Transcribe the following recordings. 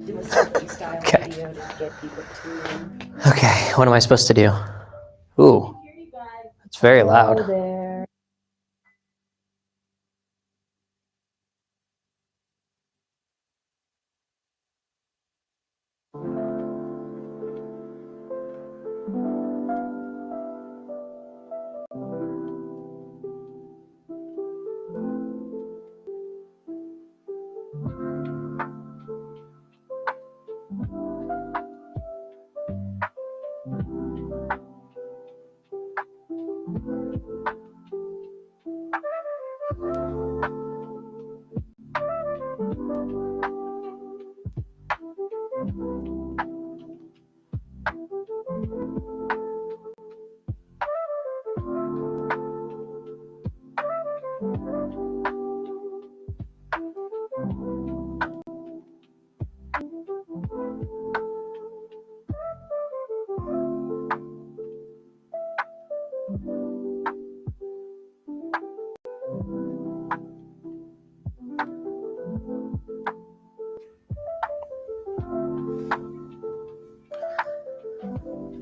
Do a selfie-style video to get people to. Okay, what am I supposed to do? Ooh, it's very loud. Hello there.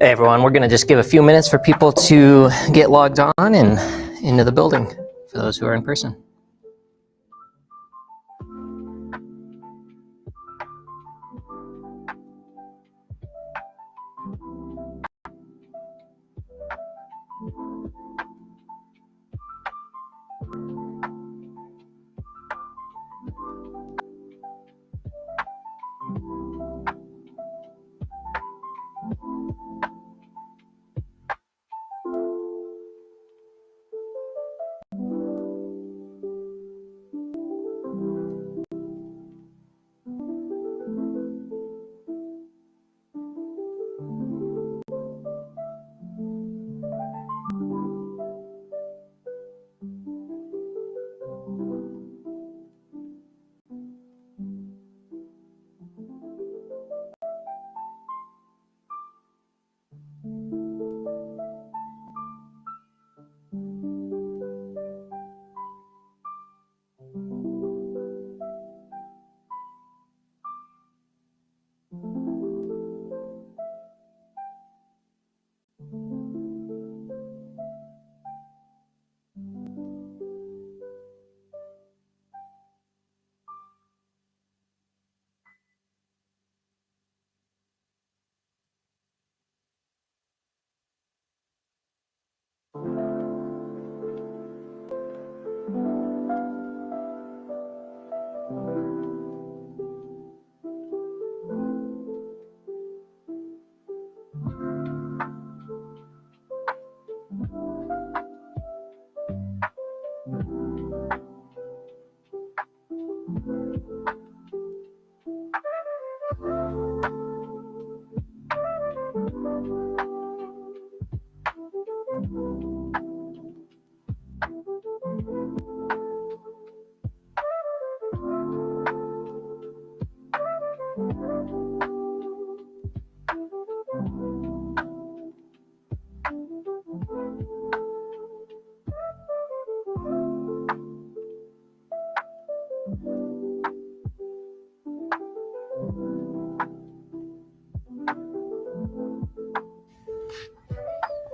Hey everyone, we're gonna just give a few minutes for people to get logged on and into the building, for those who are in person.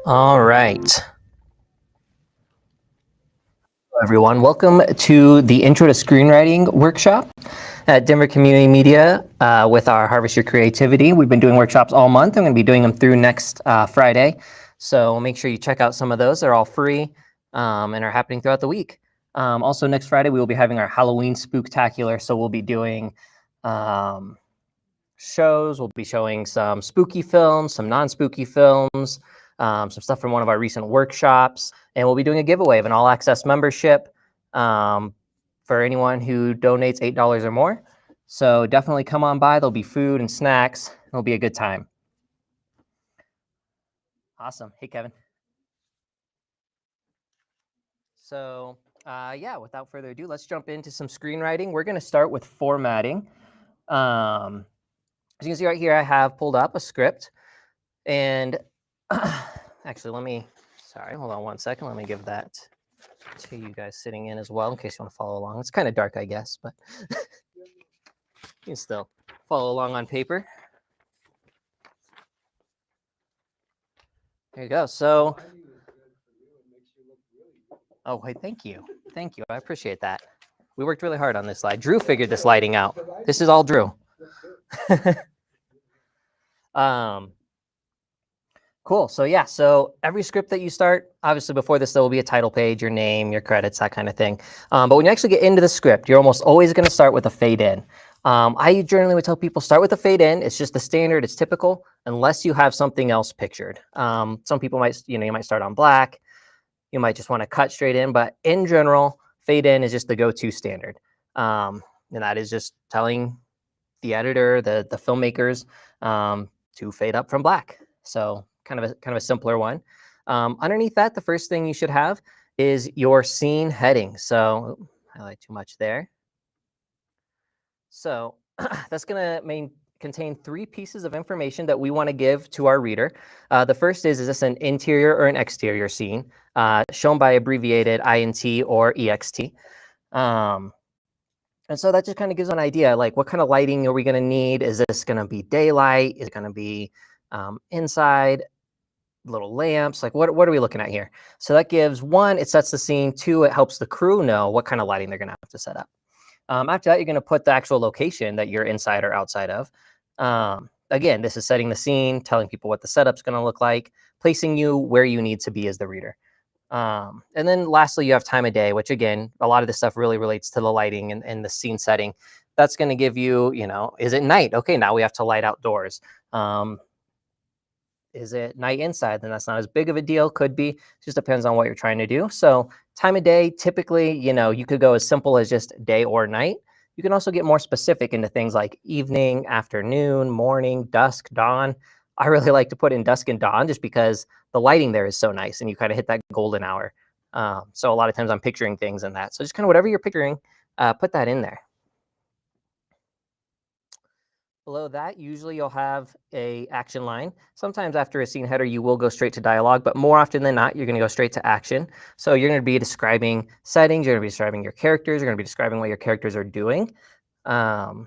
All right. Hello, everyone. Welcome to the Intro to Screenwriting workshop at Denver Community Media with our Harvest Your Creativity. We've been doing workshops all month. I'm going to be doing them through next Friday. So make sure you check out some of those. They're all free and are happening throughout the week. Also, next Friday, we will be having our Halloween Spooktacular. So we'll be doing shows. We'll be showing some spooky films, some non-spooky films, some stuff from one of our recent workshops, and we'll be doing a giveaway of an all-access membership for anyone who donates $8 or more. So definitely come on by. There'll be food and snacks. It'll be a good time. Awesome. Hey, Kevin. So yeah, without further ado, let's jump into some screenwriting. We're going to start with formatting. As you can see right here, I have pulled up a script. And actually, sorry, hold on one second. Let me give that to you guys sitting in as well, in case you want to follow along. It's kind of dark, I guess, but you can still follow along on paper. There you go. So, oh, wait, thank you. Thank you. I appreciate that. We worked really hard on this slide. Drew figured this lighting out. This is all Drew. Cool. So yeah, so every script that you start, obviously before this, there will be a title page, your name, your credits, that kind of thing. But when you actually get into the script, you're almost always going to start with a fade in. I generally would tell people start with a fade in. It's just the standard. It's typical unless you have something else pictured. Some people might, you might start on black. You might just want to cut straight in. But in general, fade in is just the go-to standard. And that is just telling the editor, the filmmakers to fade up from black. So kind of a simpler one. Underneath that, the first thing you should have is your scene heading. So highlight too much there. So that's going to contain 3 pieces of information that we want to give to our reader. The first is this an interior or an exterior scene, shown by abbreviated INT or EXT. And so that just kind of gives an idea, like what kind of lighting are we going to need? Is this going to be daylight? Is it going to be inside? Little lamps, like what are we looking at here? So that gives 1, it sets the scene. 2, it helps the crew know what kind of lighting they're going to have to set up. After that, you're going to put the actual location that you're inside or outside of. Again, this is setting the scene, telling people what the setup's going to look like, placing you where you need to be as the reader. And then lastly, you have time of day, which again, a lot of this stuff really relates to the lighting and the scene setting. That's going to give you, is it night? Okay, now we have to light outdoors. Is it night inside? Then that's not as big of a deal. Could be. It just depends on what you're trying to do. So time of day, typically, you could go as simple as just day or night. You can also get more specific into things like evening, afternoon, morning, dusk, dawn. I really like to put in dusk and dawn just because the lighting there is so nice and you kind of hit that golden hour. So a lot of times I'm picturing things in that. So just kind of whatever you're picturing, put that in there. Below that, usually you'll have a action line. Sometimes after a scene header, you will go straight to dialogue, but more often than not, you're going to go straight to action. So you're going to be describing settings, you're going to be describing your characters, you're going to be describing what your characters are doing. And,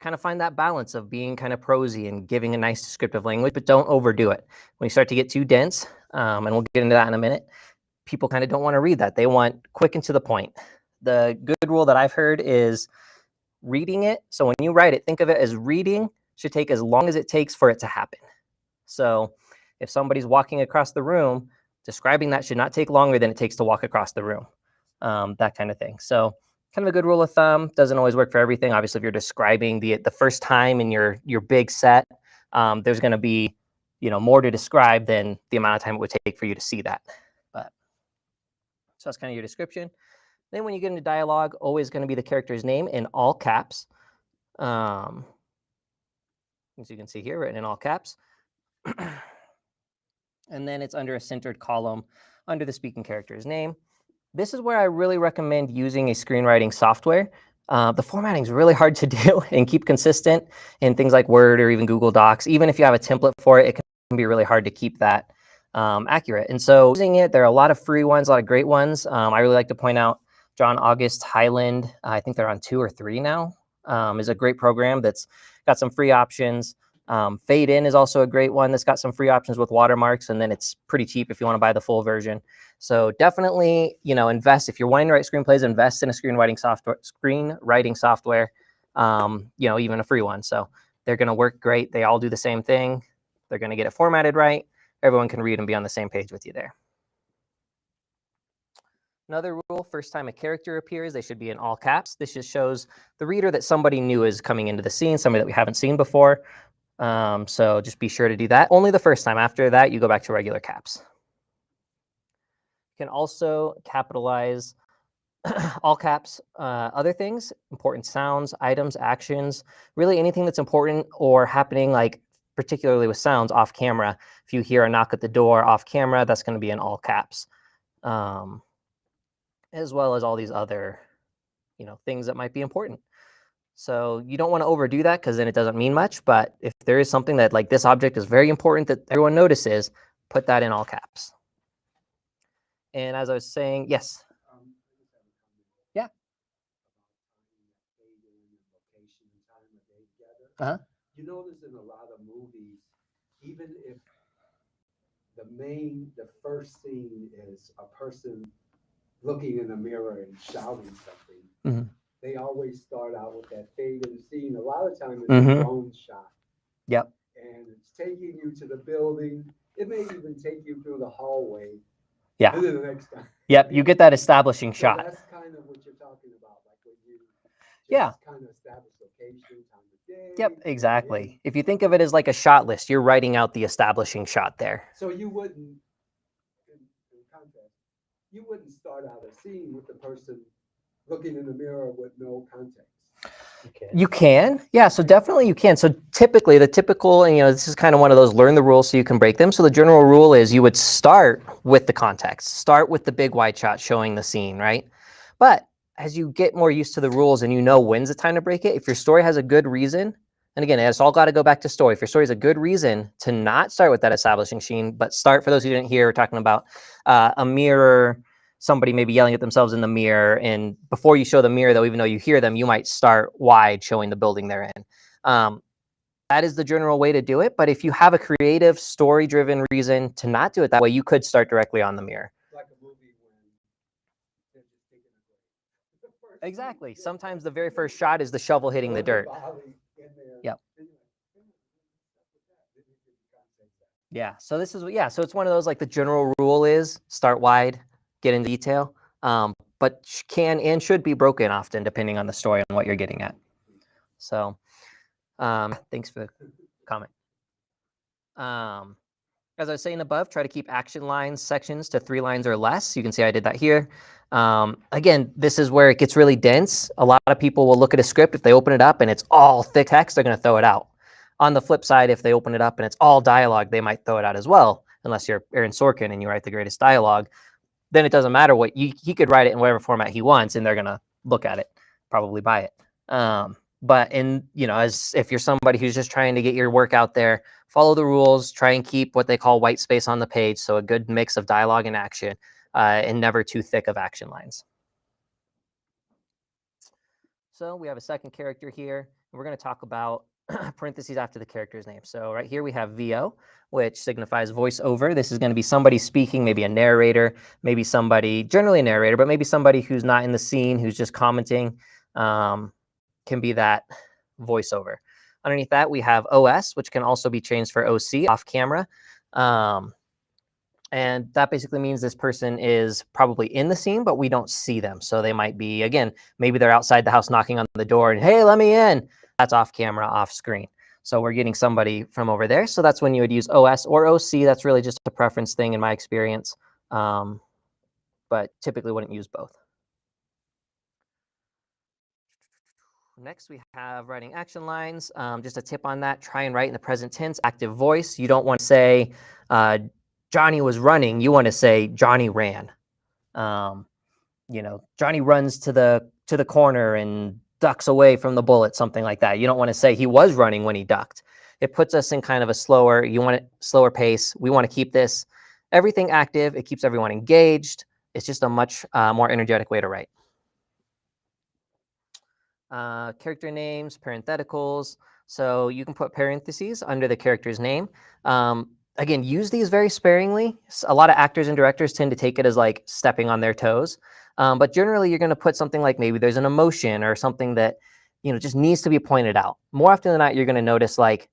kind of find that balance of being kind of prosy and giving a nice descriptive language, but don't overdo it. When you start to get too dense, and we'll get into that in a minute, people kind of don't want to read that. They want quick and to the point. The good rule that I've heard is reading it. So when you write it, think of it as reading should take as long as it takes for it to happen. So if somebody's walking across the room, describing that should not take longer than it takes to walk across the room, that kind of thing. So kind of a good rule of thumb. Doesn't always work for everything. Obviously, if you're describing the first time in your big set, there's going to be more to describe than the amount of time it would take for you to see that. But so that's kind of your description. Then when you get into dialogue, always going to be the character's name in all caps. As you can see here, written in all caps. And then it's under a centered column under the speaking character's name. This is where I really recommend using a screenwriting software. The formatting is really hard to do and keep consistent in things like Word or even Google Docs. Even if you have a template for it, it can be really hard to keep that accurate. And so using it, there are a lot of free ones, a lot of great ones. I really like to point out John August Highland, I think they're on 2 or 3 now, is a great program that's got some free options. Fade in is also a great one that's got some free options with watermarks, and then it's pretty cheap if you want to buy the full version. So definitely, invest if you're wanting to write screenplays. Invest in a screenwriting software. Even a free one. So they're going to work great. They all do the same thing. They're going to get it formatted right. Everyone can read and be on the same page with you there. Another rule, first time a character appears, they should be in all caps. This just shows the reader that somebody new is coming into the scene, somebody that we haven't seen before. So just be sure to do that. Only the first time. After that, you go back to regular caps. You can also capitalize all caps, other things, important sounds, items, actions, really anything that's important or happening, like particularly with sounds off camera. If you hear a knock at the door off camera, that's going to be in all caps, as well as all these other, things that might be important. So you don't want to overdo that because then it doesn't mean much. But if there is something that like this object is very important that everyone notices, put that in all caps. And as I was saying, yes. Yeah. Uh-huh. You notice in a lot of movies, even if the first scene is a person looking in the mirror and shouting something, Mm-hmm. they always start out with that fade in scene. A lot of times it's Mm-hmm. a drone shot. Yep. And it's taking you to the building. It may even take you through the hallway. Yeah. To the next time. Yep. You get that establishing So shot. that's kind of what you're talking about, like when you Yeah. kind of establish location, time of day. Yep, exactly. If you think of it as like a shot list, you're writing out the establishing shot there. So you wouldn't, in contrast, you wouldn't start out a scene with the person looking in the mirror with no context. You can, yeah, so definitely you can. So typically the typical, and this is kind of one of those learn the rules so you can break them. So the general rule is you would start with the context, start with the big wide shot showing the scene, right? But as you get more used to the rules and when's the time to break it, if your story has a good reason, and again, it's all got to go back to story. If your story has a good reason to not start with that establishing scene, but start, for those who didn't hear, we're talking about a mirror, somebody maybe yelling at themselves in the mirror, and before you show the mirror, though, even though you hear them, you might start wide showing the building they're in. That is the general way to do it, but if you have a creative, story-driven reason to not do it that way, you could start directly on the mirror. Like a movie when they're just taking a break. Exactly. Sometimes the very first shot is the shovel hitting the dirt. Yep. Yeah. So this is, so it's one of those, like the general rule is start wide, get into detail, but can and should be broken often depending on the story and what you're getting at. So thanks for the comment. As I was saying above, try to keep action lines sections to 3 lines or less. You can see I did that here. Again, this is where it gets really dense. A lot of people will look at a script. If they open it up and it's all thick text, they're going to throw it out. On the flip side, if they open it up and it's all dialogue, they might throw it out as well, unless you're Aaron Sorkin and you write the greatest dialogue. Then it doesn't matter what he could write it in whatever format he wants, and they're going to look at it, probably buy it. But as if you're somebody who's just trying to get your work out there, follow the rules, try and keep what they call white space on the page. So a good mix of dialogue and action, and never too thick of action lines. So we have a second character here, and we're going to talk about parentheses after the character's name. So right here we have VO, which signifies voiceover. This is going to be somebody speaking, maybe a narrator, maybe somebody, generally a narrator, but maybe somebody who's not in the scene, who's just commenting. Can be that voiceover. Underneath that, we have OS, which can also be changed for OC, off camera. And that basically means this person is probably in the scene, but we don't see them. So they might be, again, maybe they're outside the house knocking on the door and, hey, let me in. That's off camera, off screen. So we're getting somebody from over there. So that's when you would use OS or OC. That's really just a preference thing in my experience. But typically wouldn't use both. Next, we have writing action lines. Just a tip on that, try and write in the present tense, active voice. You don't want to say, Johnny was running. You want to say, Johnny ran. Johnny runs to the corner and ducks away from the bullet, something like that. You don't want to say he was running when he ducked. It puts us in kind of a slower pace. We want to keep this, everything active. It keeps everyone engaged. It's just a much more energetic way to write. Character names, parentheticals. So you can put parentheses under the character's name. Again, use these very sparingly. A lot of actors and directors tend to take it as like stepping on their toes. But generally, you're going to put something like maybe there's an emotion or something that, just needs to be pointed out. More often than not, you're going to notice like,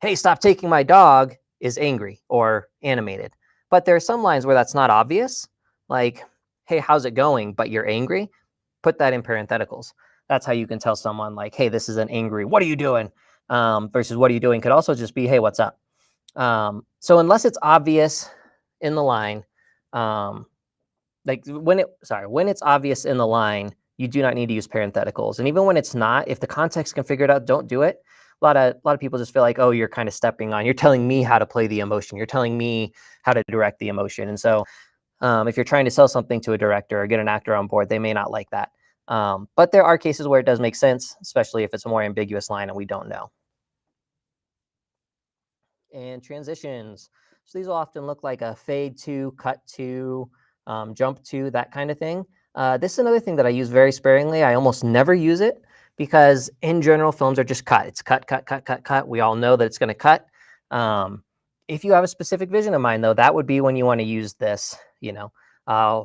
hey, stop taking my dog is angry or animated. But there are some lines where that's not obvious, like, hey, how's it going? But you're angry. Put that in parentheticals. That's how you can tell someone like, hey, this is an angry, what are you doing? Versus what are you doing could also just be, hey, what's up? So unless it's obvious in the line, like when it's obvious in the line, you do not need to use parentheticals. And even when it's not, if the context can figure it out, don't do it. A lot of people just feel like, oh, you're kind of stepping on, you're telling me how to play the emotion. You're telling me how to direct the emotion. And so if you're trying to sell something to a director or get an actor on board, they may not like that. But there are cases where it does make sense, especially if it's a more ambiguous line and we don't know. And transitions. So these will often look like a fade to, cut to, jump to, that kind of thing. This is another thing that I use very sparingly. I almost never use it because in general, films are just cut. It's cut, cut, cut, cut, cut. We all know that it's going to cut. If you have a specific vision of mind, though, that would be when you want to use this,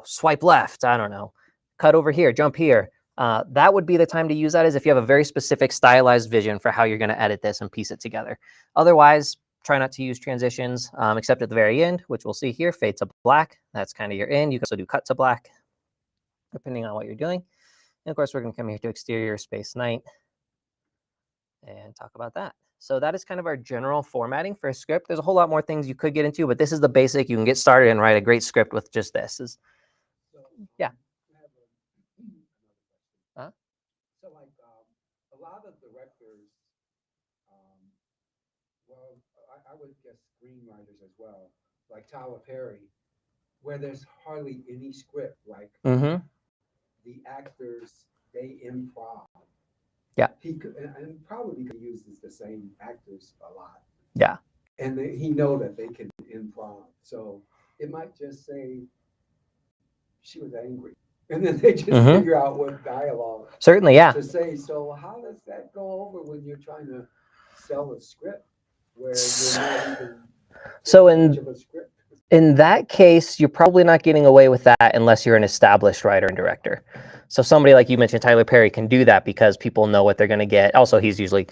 swipe left, I don't know, cut over here, jump here. That would be the time to use that, is if you have a very specific stylized vision for how you're going to edit this and piece it together. Otherwise, try not to use transitions, except at the very end, which we'll see here, fade to black. That's kind of your end. You can also do cut to black, depending on what you're doing. And of course, we're going to come here to exterior, space, night, and talk about that. So that is kind of our general formatting for a script. There's a whole lot more things you could get into, but this is the basic. You can get started and write a great script with just this. Yeah. Huh? So like a lot of directors, well, I would guess screenwriters as well, like Tyler Perry, where there's hardly any script, like the actors, they improv. Yeah. He could, and probably he uses the same actors a lot. Yeah. And he know that they can improv. So it might just say she was angry. And then they just figure out what dialogue Certainly, yeah. to say. So how does that go over when you're trying to sell a script where you're not even so much of a script? In that case, you're probably not getting away with that unless you're an established writer and director. So somebody like you mentioned, Tyler Perry, can do that because people know what they're going to get. Also, he's usually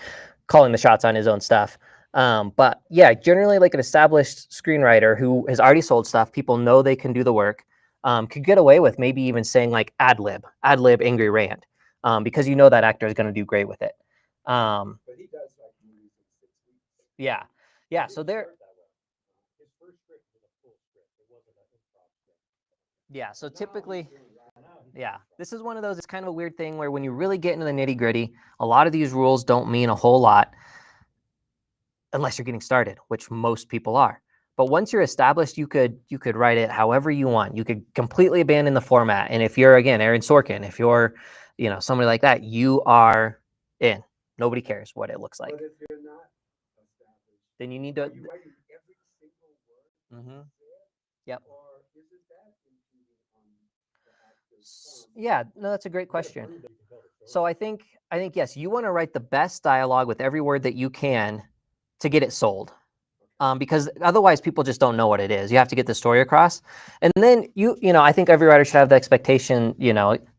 calling the shots on his own stuff. But yeah, generally like an established screenwriter who has already sold stuff, people know they can do the work, could get away with maybe even saying like ad lib, angry rant, because you know that actor is going to do great with it. But he does like movies in 6 weeks. Yeah. Yeah. So there. His first script was a full script. It wasn't an improv script. Yeah. So typically, yeah, this is one of those, it's kind of a weird thing where when you really get into the nitty gritty, a lot of these rules don't mean a whole lot unless you're getting started, which most people are. But once you're established, you could write it however you want. You could completely abandon the format. And if you're, again, Aaron Sorkin, if you're, somebody like that, you are in. Nobody cares what it looks like. But if you're not established, then you need to. are you writing every single word? Yep. Or is it that impeding on the actor's Yeah, no, that's a great question. So I think yes, you want to write the best dialogue with every word that you can to get it sold. Because otherwise people just don't know what it is. You have to get the story across. And then I think every writer should have the expectation,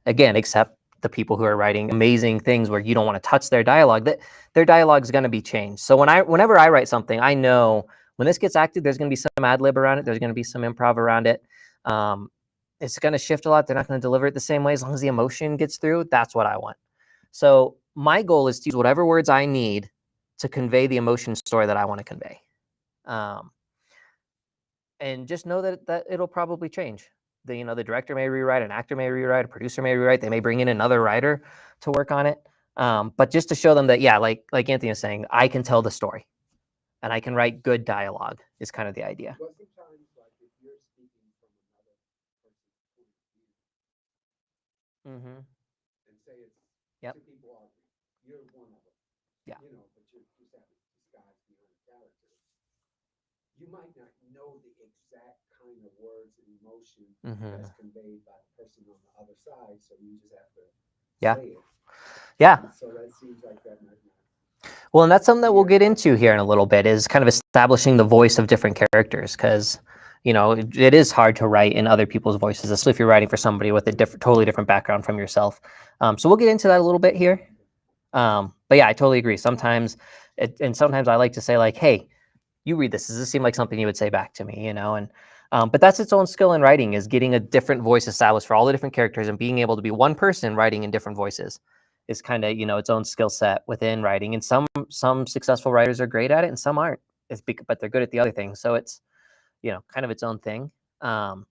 again, except the people who are writing amazing things where you don't want to touch their dialogue, that their dialogue is going to be changed. So whenever I write something, I know when this gets acted, there's going to be some ad lib around it. There's going to be some improv around it. It's going to shift a lot. They're not going to deliver it the same way. As long as the emotion gets through, that's what I want. So my goal is to use whatever words I need to convey the emotion story that I want to convey. And just know that it'll probably change. The director may rewrite, an actor may rewrite, a producer may rewrite. They may bring in another writer to work on it. But just to show them that, yeah, like Anthony was saying, I can tell the story, and I can write good dialogue is kind of the idea. Well, sometimes, like if you're speaking from another person's point of view, and say it's two people arguing, you're one of them. Yeah. But you're just having disguise behind a character. You might not know the exact kind of words and emotion that's conveyed by the person on the other side, so you just have to say it. Yeah. So that seems like that might not. Well, and that's something that we'll get into here in a little bit, is kind of establishing the voice of different characters, because it is hard to write in other people's voices, especially if you're writing for somebody with a totally different background from yourself. So we'll get into that a little bit here. But yeah, I totally agree. Sometimes I like to say, like, hey, you read this. Does this seem like something you would say back to me? But that's its own skill in writing, is getting a different voice established for all the different characters, and being able to be one person writing in different voices is kind of, its own skill set within writing. And some successful writers are great at it and some aren't, but they're good at the other things. So it's, kind of its own thing. We're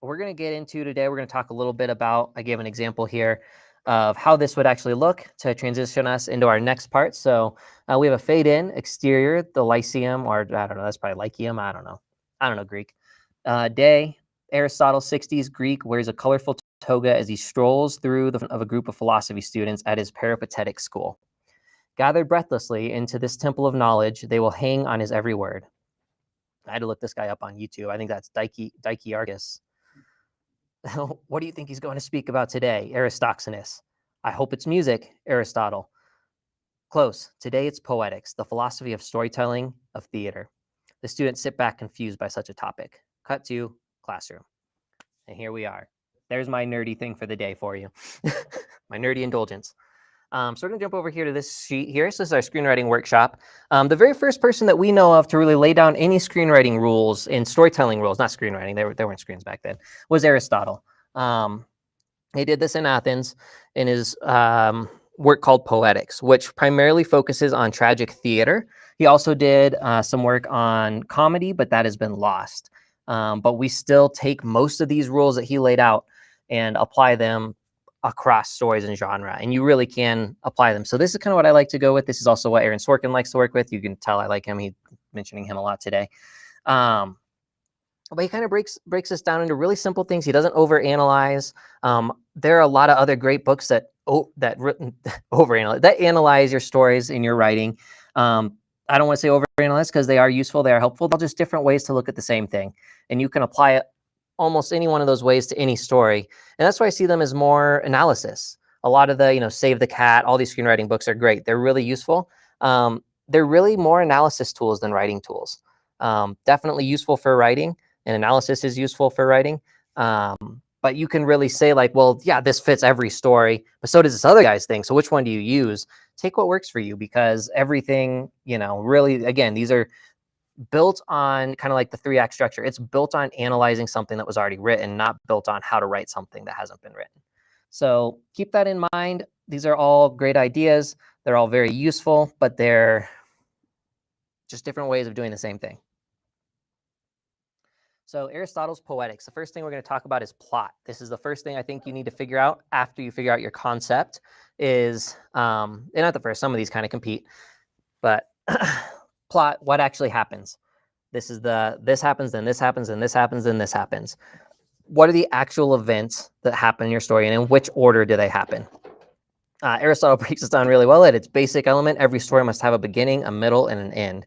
going to get into today, we're going to talk a little bit about, I gave an example here of how this would actually look to transition us into our next part. So we have a fade in exterior, the Lyceum, or I don't know, that's probably Lyceum. I don't know Greek. Day, Aristotle, 60s Greek, wears a colorful toga as he strolls through the front of a group of philosophy students at his peripatetic school. Gathered breathlessly into this temple of knowledge, they will hang on his every word. I had to look this guy up on YouTube. I think that's Dikiarchus. What do you think he's going to speak about today? Aristoxenus. I hope it's music, Aristotle. Close. Today it's poetics, the philosophy of storytelling, of theater. The students sit back confused by such a topic. Cut to classroom. And here we are. There's my nerdy thing for the day for you. My nerdy indulgence. So we're going to jump over here to this sheet here. So this is our screenwriting workshop. The very first person that we know of to really lay down any screenwriting rules and storytelling rules, not screenwriting, there weren't screens back then, was Aristotle. He did this in Athens in his work called Poetics, which primarily focuses on tragic theater. He also did some work on comedy, but that has been lost. But we still take most of these rules that he laid out and apply them across stories and genre, and you really can apply them. So this is kind of what I like to go with. This is also what Aaron Sorkin likes to work with. You can tell I like him. He's mentioning him a lot today. But he kind of breaks this down into really simple things. He doesn't overanalyze. There are a lot of other great books that overanalyze, that analyze your stories in your writing. I don't want to say overanalyze because they are useful, they are helpful. They're just different ways to look at the same thing, and you can apply it almost any one of those ways to any story. And that's why I see them as more analysis. A lot of the, Save the Cat, all these screenwriting books are great. They're really useful. They're really more analysis tools than writing tools. Definitely useful for writing, and analysis is useful for writing. But you can really say, like, well, yeah, this fits every story, but so does this other guy's thing. So which one do you use? Take what works for you, because everything, really, again, these are built on kind of like the 3-act structure. It's built on analyzing something that was already written, not built on how to write something that hasn't been written. So keep that in mind. These are all great ideas. They're all very useful, but they're just different ways of doing the same thing. So Aristotle's Poetics, the first thing we're going to talk about is plot. This is the first thing I think you need to figure out after you figure out your concept is, and not the first, some of these kind of compete, but plot, what actually happens. This happens, then this happens, then this happens, then this happens. What are the actual events that happen in your story, and in which order do they happen? Aristotle breaks this down really well at its basic element. Every story must have a beginning, a middle, and an end.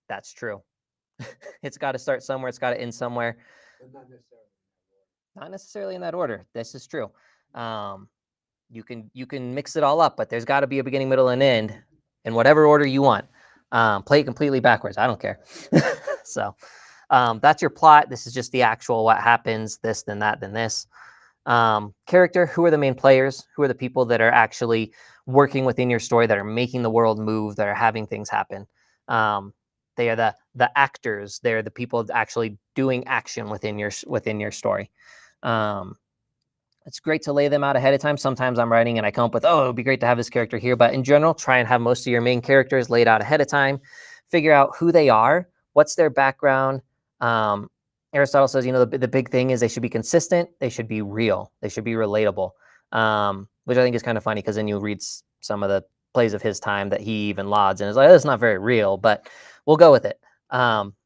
That's true. It's got to start somewhere. It's got to end somewhere. Not necessarily in that order. This is true. You can mix it all up, but there's got to be a beginning, middle, and end in whatever order you want. Play it completely backwards. I don't care. So that's your plot. This is just the actual what happens, this, then that, then this. Character, who are the main players? Who are the people that are actually working within your story, that are making the world move, that are having things happen? They are the actors. They're the people actually doing action within your story. It's great to lay them out ahead of time. Sometimes I'm writing and I come up with, oh, it would be great to have this character here. But in general, try and have most of your main characters laid out ahead of time. Figure out who they are, what's their background. Aristotle says, the big thing is they should be consistent. They should be real. They should be relatable, which I think is kind of funny, because then you read some of the plays of his time that he even lauds, and it's like, oh, it's not very real, but we'll go with it.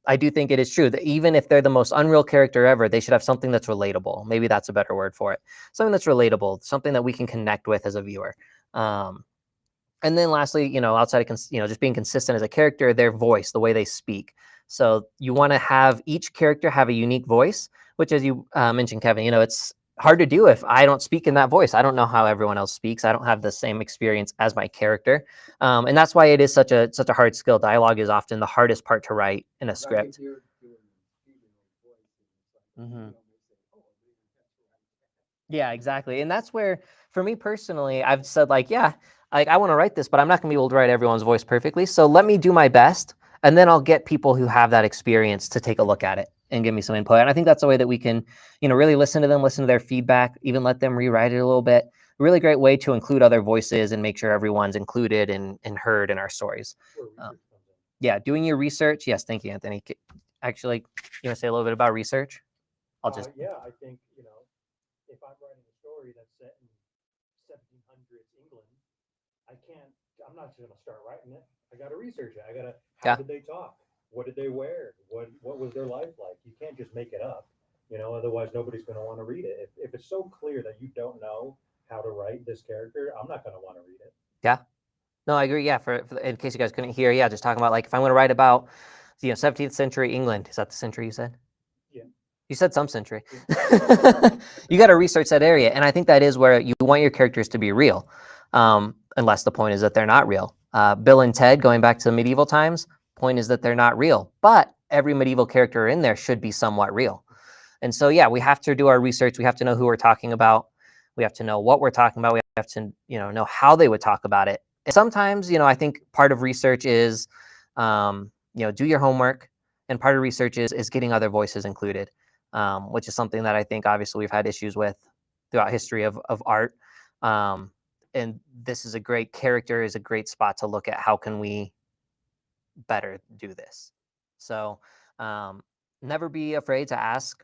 I do think it is true that even if they're the most unreal character ever, they should have something that's relatable. Maybe that's a better word for it. Something that's relatable, something that we can connect with as a viewer. And then lastly, outside of, just being consistent as a character, their voice, the way they speak. So you want to have each character have a unique voice, which, as you mentioned, Kevin, hard to do if I don't speak in that voice. I don't know how everyone else speaks. I don't have the same experience as my character. And that's why it is such a hard skill. Dialogue is often the hardest part to write in a Like if script. you're doing female voice, and it's like, Mhm. you know, they say, oh, maybe that's right. Yeah, exactly. And that's where, for me personally, I've said like, yeah, like I want to write this, but I'm not going to be able to write everyone's voice perfectly. So let me do my best, and then I'll get people who have that experience to take a look at it and give me some input. And I think that's a way that we can, really listen to them, listen to their feedback, even let them rewrite it a little bit. A really great way to include other voices and make sure everyone's included and heard in our stories. Where research comes in. Yeah, doing your research. Yes, thank you, Anthony. Actually, you want to say a little bit about research? I'll just. Yeah, I think, if I'm writing a story that's set in 1700s England, I'm not just gonna start writing it. I gotta research it. How Yeah. did they talk? What did they wear? What was their life like? You can't just make it up, otherwise nobody's gonna want to read it. If it's so clear that you don't know how to write this character, I'm not gonna want to read it. Yeah. No, I agree. Yeah, for in case you guys couldn't hear, yeah, just talking about like if I'm going to write about 17th century England. Is that the century you said? Yeah. You said some century. You got to research that area, and I think that is where you want your characters to be real, unless the point is that they're not real. Bill and Ted, going back to the medieval times, point is that they're not real, but every medieval character in there should be somewhat real. And so, yeah, we have to do our research. We have to know who we're talking about. We have to know what we're talking about. We have to, know how they would talk about it. And sometimes, I think part of research is, do your homework, and part of research is getting other voices included, which is something that I think obviously we've had issues with throughout history of art. And this is a great spot to look at how can we better do this. So never be afraid to ask.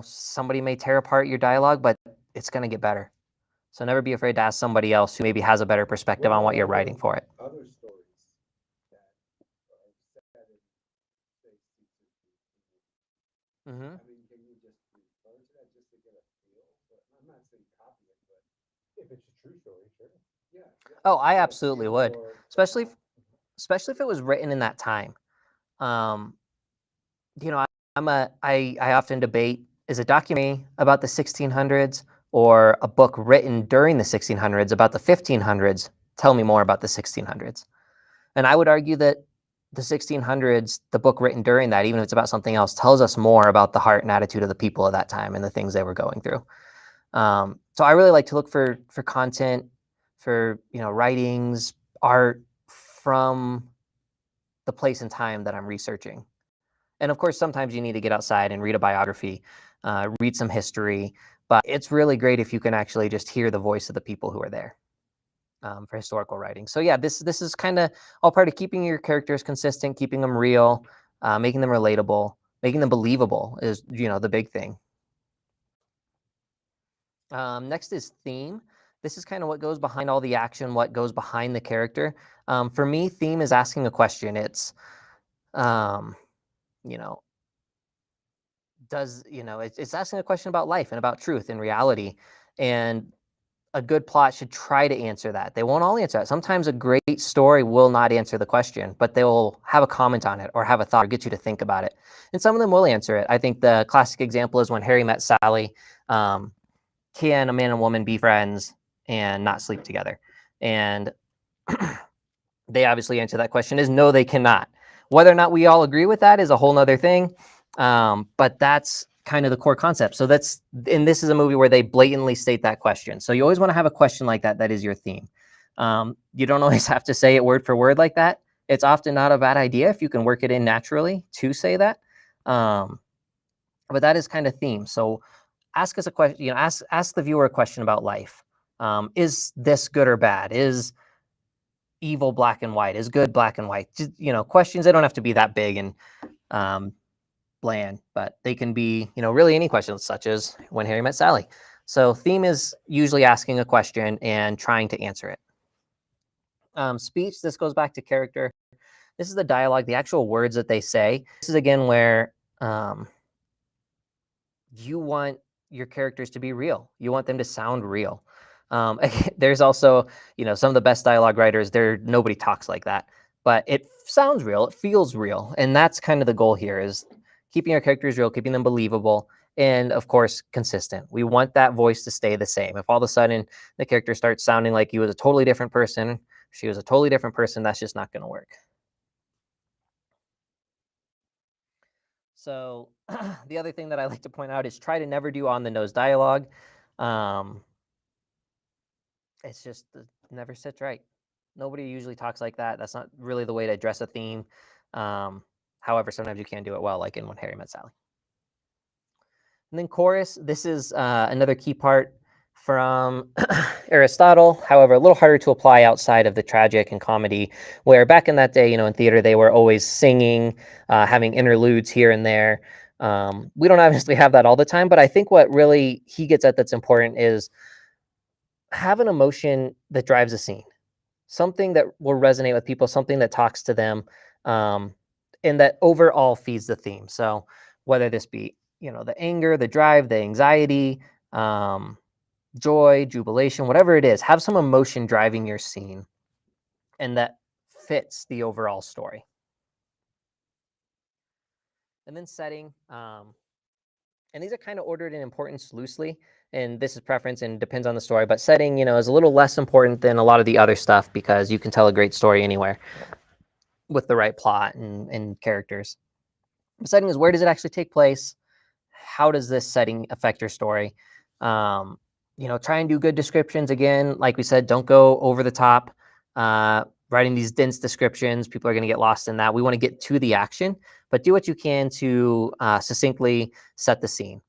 Somebody may tear apart your dialogue, but it's going to get better. So never be afraid to ask somebody else who maybe has a better perspective on what you're writing for it. Other stories that are set in, say, 16th century. Mm-hmm. I mean, can you just refer to that just to get a feel? But I'm not saying copy it, but If it's a true story, sure. yeah. Oh, I Get a absolutely feel would, for especially how- if it was written in that time. I often debate, is a documentary about the 1600s or a book written during the 1600s about the 1500s? Tell me more about the 1600s. And I would argue that the 1600s, the book written during that, even if it's about something else, tells us more about the heart and attitude of the people of that time and the things they were going through. So I really like to look for content, for writings, art from the place and time that I'm researching. And of course, sometimes you need to get outside and read a biography, read some history, but it's really great if you can actually just hear the voice of the people who are there for historical writing. So yeah, this is kind of all part of keeping your characters consistent, keeping them real, making them relatable, making them believable is, the big thing. Next is theme. This is kind of what goes behind all the action, what goes behind the character. For me, theme is asking a question. It's, it's asking a question about life and about truth and reality. And a good plot should try to answer that. They won't all answer that. Sometimes a great story will not answer the question, but they will have a comment on it or have a thought or get you to think about it. And some of them will answer it. I think the classic example is When Harry Met Sally. Can a man and woman be friends and not sleep together? And they obviously answer that question is no, they cannot. Whether or not we all agree with that is a whole nother thing. But that's kind of the core concept. So this is a movie where they blatantly state that question. So you always want to have a question like that is your theme. You don't always have to say it word for word like that. It's often not a bad idea if you can work it in naturally to say that. But that is kind of theme. So ask us a question, ask the viewer a question about life. Is this good or bad? Is evil black and white? Is good black and white? Just, questions, they don't have to be that big and bland, but they can be, really any questions, such as When Harry Met Sally. So theme is usually asking a question and trying to answer it. Speech, this goes back to character. This is the dialogue, the actual words that they say. This is again where you want your characters to be real. You want them to sound real. There's also, some of the best dialogue writers, nobody talks like that, but it sounds real. It feels real. And that's kind of the goal here, is keeping your characters real, keeping them believable, and of course, consistent. We want that voice to stay the same. If all of a sudden the character starts sounding like he was a totally different person, she was a totally different person, that's just not going to work. So the other thing that I like to point out is try to never do on the nose dialogue. It's just never sits right. Nobody usually talks like that. That's not really the way to address a theme. However, sometimes you can do it well, like in When Harry Met Sally. And then chorus, this is another key part from Aristotle. However, a little harder to apply outside of the tragic and comedy, where back in that day, you know, in theater, they were always singing, having interludes here and there. We don't obviously have that all the time, but I think what really he gets at that's important is have an emotion that drives a scene, something that will resonate with people, something that talks to them, and that overall feeds the theme. So whether this be, you know, the anger, the drive, the anxiety, joy, jubilation, whatever it is, have some emotion driving your scene, and that fits the overall story. And then setting, and these are kind of ordered in importance loosely, and this is preference and depends on the story, but setting, you know, is a little less important than a lot of the other stuff because you can tell a great story anywhere with the right plot and characters. The setting is, where does it actually take place? How does this setting affect your story? You know, try and do good descriptions. Again, like we said, don't go over the top. Writing these dense descriptions, people are going to get lost in that. We want to get to the action, but do what you can to succinctly set the scene.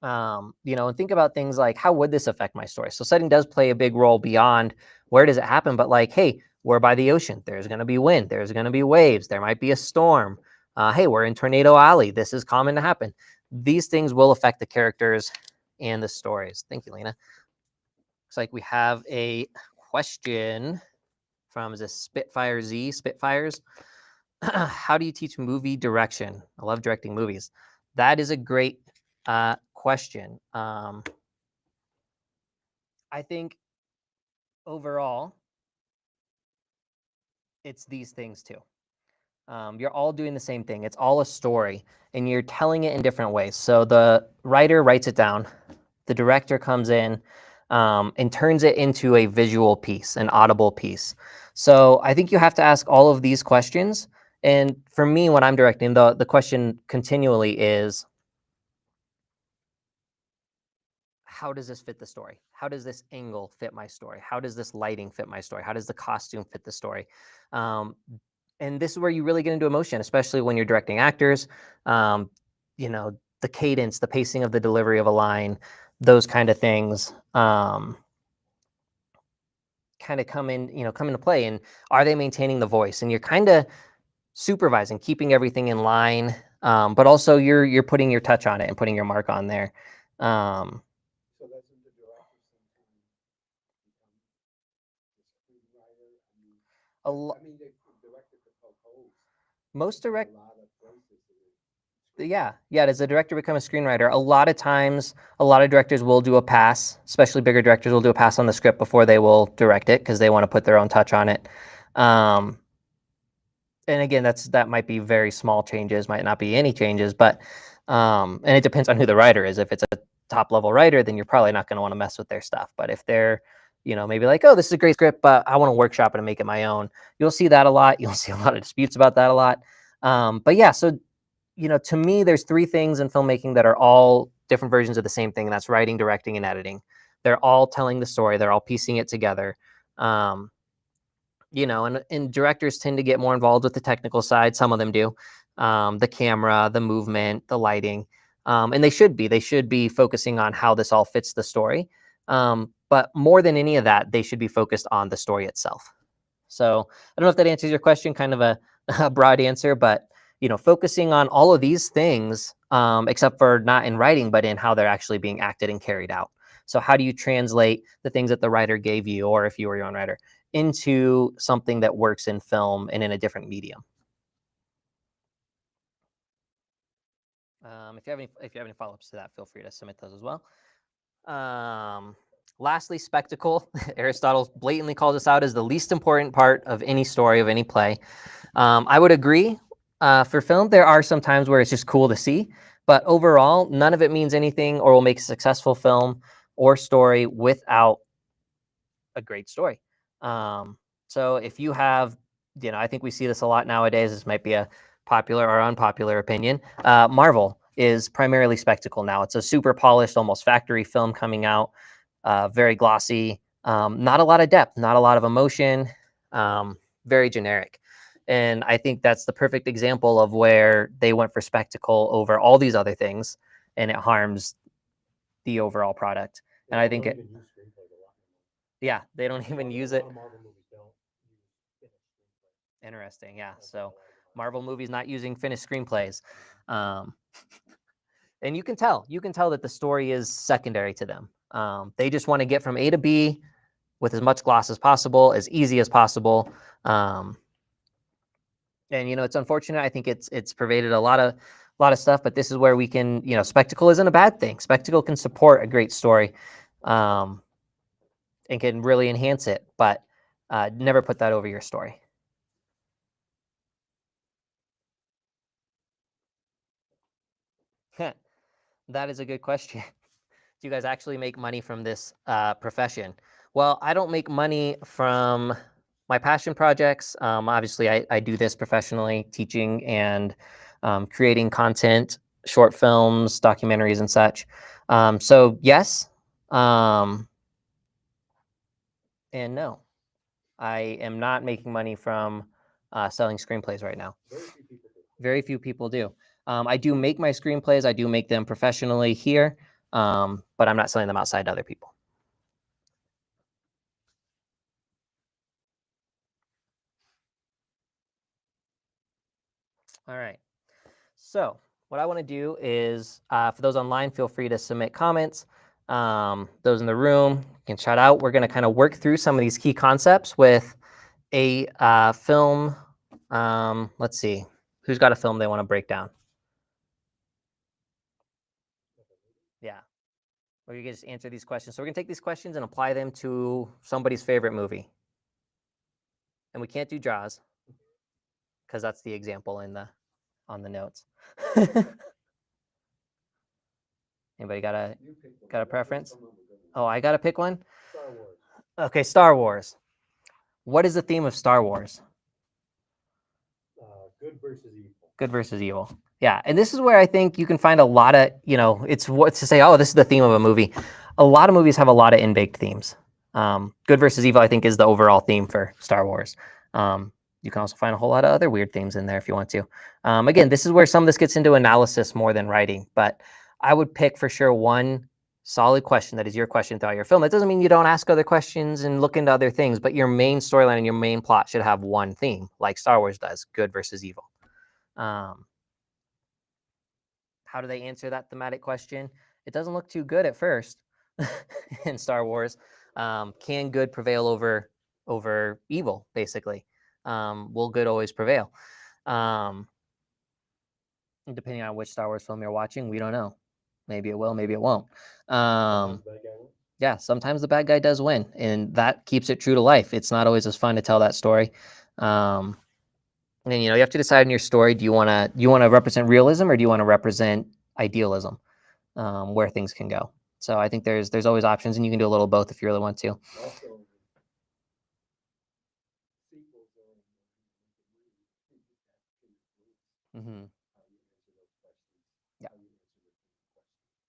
You know, and think about things like, how would this affect my story? So setting does play a big role beyond where does it happen, but like, hey, we're by the ocean. There's going to be wind. There's going to be waves. There might be a storm. Hey, we're in Tornado Alley. This is common to happen. These things will affect the characters and the stories. Thank you, Lena. Looks like we have a question from, is this Spitfire Z, Spitfires? How do you teach movie direction? I love directing movies. That is a great question. I think overall, it's these things too. You're all doing the same thing. It's all a story, and you're telling it in different ways. So the writer writes it down, the director comes in and turns it into a visual piece, an audible piece. So I think you have to ask all of these questions. And for me, when I'm directing, the question continually is, how does this fit the story? How does this angle fit my story? How does this lighting fit my story? How does the costume fit the story? And this is where you really get into emotion, especially when you're directing actors. You know, the cadence, the pacing of the delivery of a line, those kind of things kind of come into play. And are they maintaining the voice? And you're kind of supervising, keeping everything in line, but also you're putting your touch on it and putting your mark on there. So doesn't the director sometimes become the screenwriter? I mean, the director could poke holes. Most direct, A lot of places. yeah. Does the director become a screenwriter? A lot of times, a lot of directors will do a pass, especially bigger directors will do a pass on the script before they will direct it because they want to put their own touch on it. And again, that might be very small changes, might not be any changes, but and it depends on who the writer is. If it's a top level writer, then you're probably not going to want to mess with their stuff. But if they're, you know, maybe like, oh, this is a great script, but I want to workshop it and make it my own, you'll see that a lot. You'll see a lot of disputes about that a lot. But yeah, so, you know, to me, there's three things in filmmaking that are all different versions of the same thing, and that's writing, directing, and editing. They're all telling the story. They're all piecing it together. You know, and directors tend to get more involved with the technical side. Some of them do. The camera, the movement, the lighting. And they should be focusing on how this all fits the story. But more than any of that, they should be focused on the story itself. So I don't know if that answers your question, kind of a broad answer, but, you know, focusing on all of these things, except for not in writing, but in how they're actually being acted and carried out. So how do you translate the things that the writer gave you, or if you were your own writer, into something that works in film and in a different medium? If you have any follow-ups to that, feel free to submit those as well. Lastly, spectacle. Aristotle blatantly calls this out as the least important part of any story, of any play. I would agree. For film, there are some times where it's just cool to see, But overall, none of it means anything or will make a successful film or story without a great story. So if you have, I think we see this a lot nowadays. This might be a popular or unpopular opinion. Marvel is primarily spectacle now. It's a super polished, almost factory film coming out, very glossy, not a lot of depth, not a lot of emotion, very generic. And I think that's the perfect example of where they went for spectacle over all these other things, and it harms the overall product. And I think it, yeah, they don't even use it. Interesting, yeah. So Marvel movies not using finished screenplays, and you can tell that the story is secondary to them. They just want to get from A to B with as much gloss as possible, as easy as possible. And it's unfortunate. I think it's pervaded a lot of stuff, but this is where we can, spectacle isn't a bad thing. Spectacle can support a great story, and can really enhance it, but never put that over your story. That is a good question. Do you guys actually make money from this profession? Well, I don't make money from my passion projects. Obviously, I do this professionally, teaching and creating content, short films, documentaries, and such. So yes, and no, I am not making money from selling screenplays right now. Very few people do. I do make my screenplays. I do make them professionally here, but I'm not selling them outside to other people. All right. So what I want to do is, for those online, feel free to submit comments. Those in the room can shout out. We're going to kind of work through some of these key concepts with a film. Let's see. Who's got a film they want to break down? Yeah. Or you can just answer these questions. So we're going to take these questions and apply them to somebody's favorite movie. And we can't do Jaws because that's the example on the notes. Anybody got a preference? Oh, I got to pick one? Star Wars. Okay, Star Wars. What is the theme of Star Wars? Good versus evil. Good versus evil. Yeah, and this is where I think you can find a lot of, it's what's to say, oh, this is the theme of a movie. A lot of movies have a lot of in-baked themes. Good versus evil, I think, is the overall theme for Star Wars. You can also find a whole lot of other weird themes in there if you want to. Again, this is where some of this gets into analysis more than writing, but I would pick for sure one solid question that is your question throughout your film. That doesn't mean you don't ask other questions and look into other things, but your main storyline and your main plot should have one theme, like Star Wars does, good versus evil. How do they answer that thematic question? It doesn't look too good at first in Star Wars. Can good prevail over evil, basically? Will good always prevail? Depending on which Star Wars film you're watching, we don't know. Maybe it will, maybe it won't. Yeah, sometimes the bad guy does win, and that keeps it true to life. It's not always as fun to tell that story. And you have to decide in your story: do you want to represent realism, or do you want to represent idealism, where things can go? So I think there's always options, and you can do a little both if you really want to. Also, sequels Mm-hmm. Yeah.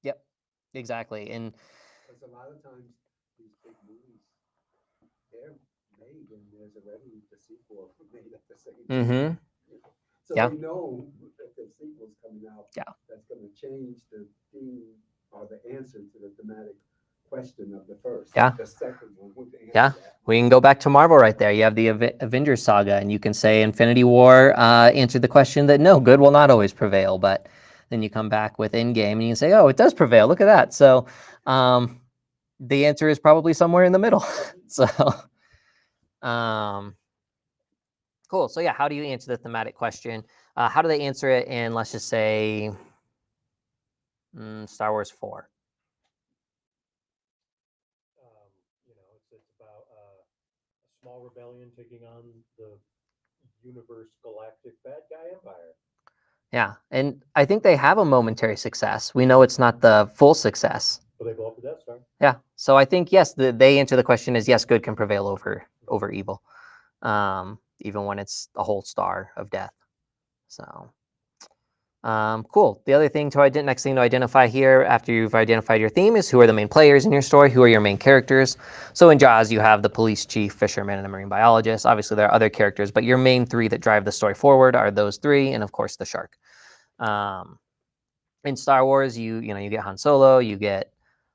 Yep. Exactly. And because a lot of times these big movies, they're made and there's already the sequel made at the same time. mm-hmm. So Yeah. they know that the sequel's coming out. Yeah. That's going to change the theme or the answer to the thematic question of the first. Yeah. The second one would answer Yeah. that. We can go back to Marvel right there. You have the Avengers saga, and you can say Infinity War answered the question that no, good will not always prevail. But then you come back with Endgame, and you can say, oh, it does prevail. Look at that. So the answer is probably somewhere in the middle. So cool. So yeah, how do you answer the thematic question? How do they answer it in, let's just say, Star Wars 4? It's about a small rebellion taking on the universe galactic bad guy empire. Yeah, and I think they have a momentary success. We know it's not the full success. But they blow up the Death Star. Yeah, so I think yes, they answer the question is yes, good can prevail over evil, even when it's a whole star of death. So cool. The other thing next thing to identify here after you've identified your theme is who are the main players in your story, who are your main characters. So in Jaws, you have the police chief, fisherman, and a marine biologist. Obviously, there are other characters, but your main three that drive the story forward are those three, and of course, the shark. In Star Wars, you get Han Solo, you get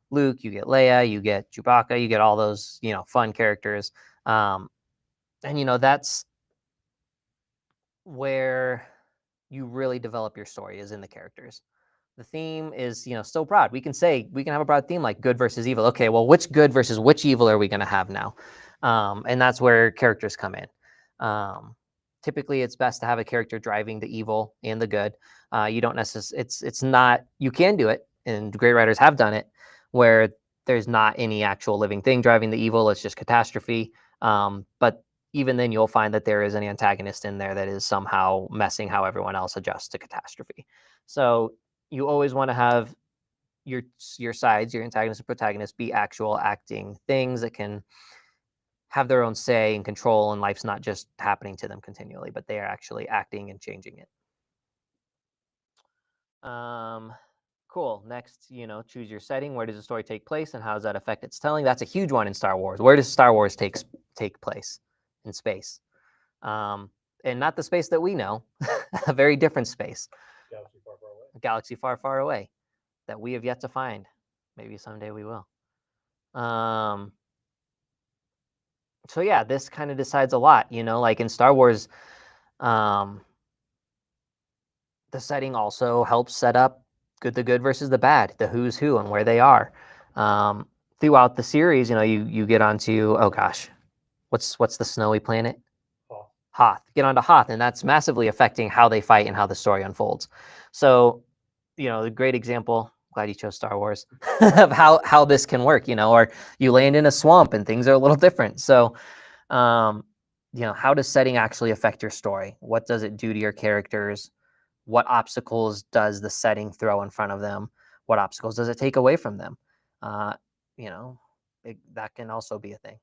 Luke, you get Leia, you get Chewbacca, you get all those fun characters, and that's where you really develop your story is in the characters. The theme is still broad. We can have a broad theme like good versus evil. Okay, well, which good versus which evil are we going to have now? And that's where characters come in. Typically, it's best to have a character driving the evil and the good. You don't necessarily. It's not. You can do it, and great writers have done it, where there's not any actual living thing driving the evil. It's just catastrophe. But even then, you'll find that there is an antagonist in there that is somehow messing how everyone else adjusts to catastrophe. So you always want to have your sides, your antagonist and protagonist, be actual acting things that can have their own say and control, and life's not just happening to them continually, but they are actually acting and changing it. Cool. Next, choose your setting. Where does the story take place, and how does that affect its telling? That's a huge one in Star Wars. Where does Star Wars take place? In space, and not the space that we know, a very different space. Galaxy far, far away. A galaxy far, far away that we have yet to find. Maybe someday we will. So yeah, this kind of decides a lot, like in Star Wars, the setting also helps set up the good versus the bad, the who's who and where they are. Throughout the series, you get onto, oh gosh, what's the snowy planet? Hoth. Get onto Hoth, and that's massively affecting how they fight and how the story unfolds. So, the great example, glad you chose Star Wars, of how this can work, or you land in a swamp and things are a little different. So, how does setting actually affect your story? What does it do to your characters? What obstacles does the setting throw in front of them? What obstacles does it take away from them? That can also be a thing.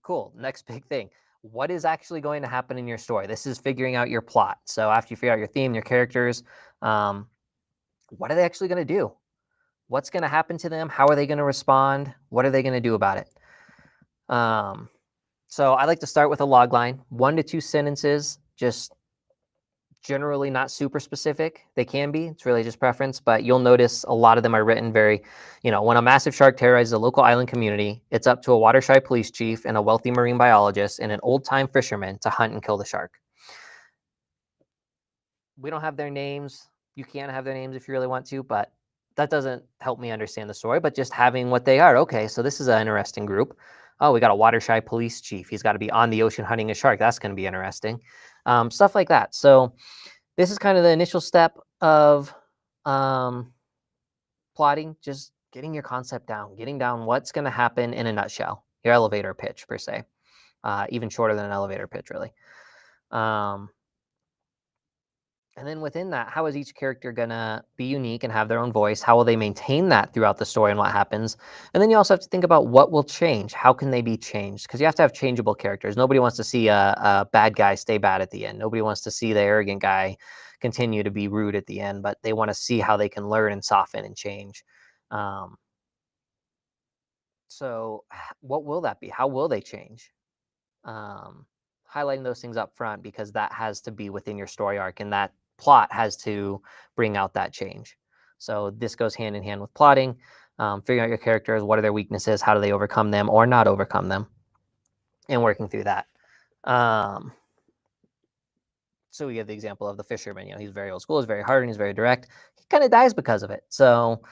Cool. Next big thing. What is actually going to happen in your story? This is figuring out your plot. So after you figure out your theme, your characters, what are they actually going to do? What's going to happen to them? How are they going to respond? What are they going to do about it? So I like to start with a log line, 1 to 2 sentences, just generally not super specific. They can be, it's really just preference, but you'll notice a lot of them are written very, when a massive shark terrorizes a local island community, it's up to a watershy police chief and a wealthy marine biologist and an old-time fisherman to hunt and kill the shark. We don't have their names. You can have their names if you really want to, but that doesn't help me understand the story, but just having what they are. Okay, so this is an interesting group. Oh, we got a watershy police chief. He's got to be on the ocean hunting a shark. That's going to be interesting. Stuff like that. So this is kind of the initial step of plotting, just getting your concept down, getting down what's going to happen in a nutshell, your elevator pitch per se, even shorter than an elevator pitch, really. And then within that, how is each character going to be unique and have their own voice? How will they maintain that throughout the story and what happens? And then you also have to think about what will change. How can they be changed? Because you have to have changeable characters. Nobody wants to see a bad guy stay bad at the end. Nobody wants to see the arrogant guy continue to be rude at the end, but they want to see how they can learn and soften and change. So what will that be? How will they change? Highlighting those things up front, because that has to be within your story arc, and that plot has to bring out that change. So this goes hand in hand with plotting, figuring out your characters, what are their weaknesses, how do they overcome them or not overcome them, and working through that. So we have the example of the fisherman. He's very old school, he's very hard, and he's very direct. He kind of dies because of it. So